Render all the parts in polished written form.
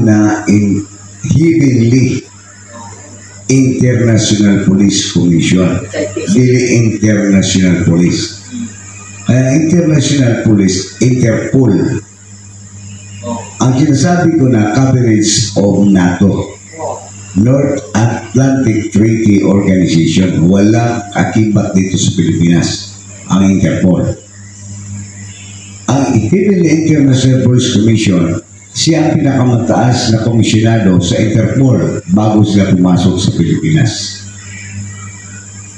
na Heavenly International Police Commission, dili International Police. Kaya International Police, Interpol. Ang sinasabi ko na coverage of NATO, North Atlantic Treaty Organization, walang akibat dito sa Pilipinas, ang Interpol. Ang Heavenly International Police Commission, siya ang pinakamataas na komisyonado sa Interpol bago sila pumasok sa Pilipinas.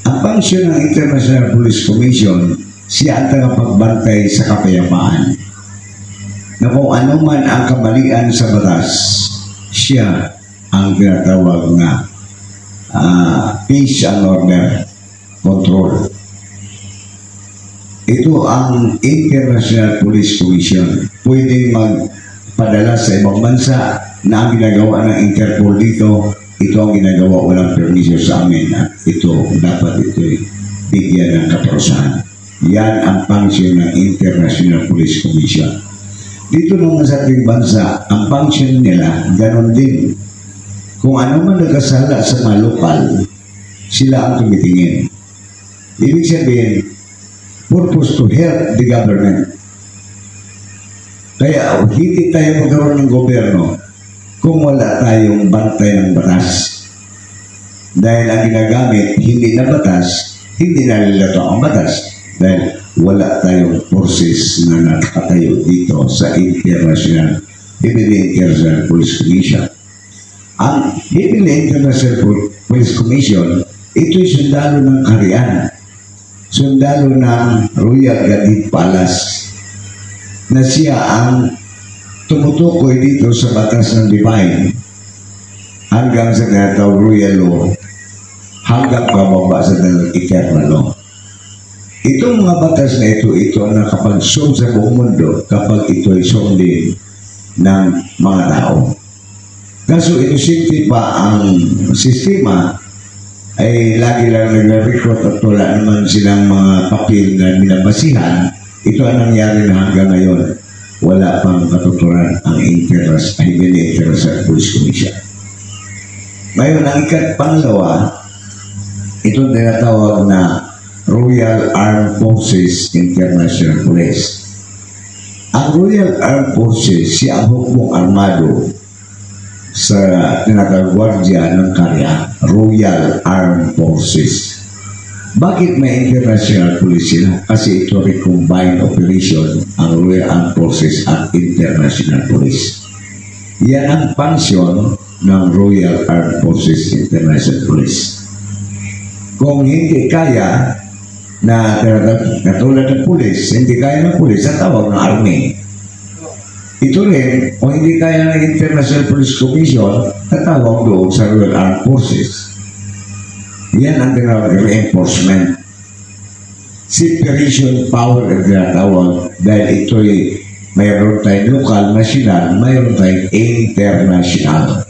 Ang function ng International Police Commission, siya ang tagapagbantay sa kapayapaan. Na kung ano man ang kamalian sa batas, siya ang tinatawag na peace and order control. Ito ang International Police Commission. Pwedeng magpadala sa ibang bansa na ang ginagawa ng Interpol dito, ito ang ginagawa, walang permiso sa amin. Ito, dapat ito bigyan ng kaparusahan. Yan ang function ng International Police Commission. Dito naman sa ating bansa, ang function nila, ganon din. Kung ano man nagkasala sa mga lokal, sila ang tumitingin. Ibig sabihin, purpose to help the government. Kaya hindi tayo magkaroon ng gobyerno kung wala tayong bantay ng batas. Dahil ang ginagamit, hindi na batas, hindi na nilalato ang batas. Dahil wala tayong forces na nakatayo dito sa International Police Commission. Ang International Police Commission, ito'y sundalo ng kaharian, sundalo ng Royal Gadit Palace, na siya ang tumutukoy dito sa batas ng divine hanggang sa tinatawag royal law, hanggang pababa sa eternal law. Itong mga batas na ito ang nakapag-solve sa buong mundo kapag ito ay sundin ng mga tao. Kaso inusinti pa ang sistema ay lagi lang nag-recruit at wala naman silang mga papel na binabasihan. Ito ang nangyari na hanggang ngayon. Wala pang katuturan ang International Police Commission. Ngayon, ang pangalawa, ito tinatawag na Royal Armed Forces International Police. Ang Royal Armed Forces, siya ang hukbong armado sa tinatagwardya ng karya, Royal Armed Forces. Bakit may International Police sila? Kasi ito recombined operation ang Royal Armed Forces at International Police. Yan ang function ng Royal Armed Forces International Police. Kung hindi kaya na katulad ng pulis, hindi kaya ng pulis, ang tawag ng army. Ito rin, kung hindi kaya ng International Police Commission, tatawag doon sa Royal Armed Forces. Yan ang tinawag reinforcement. Separation power ang tinatawag dahil ito'y mayroon tayong local, national, mayroon tayong international.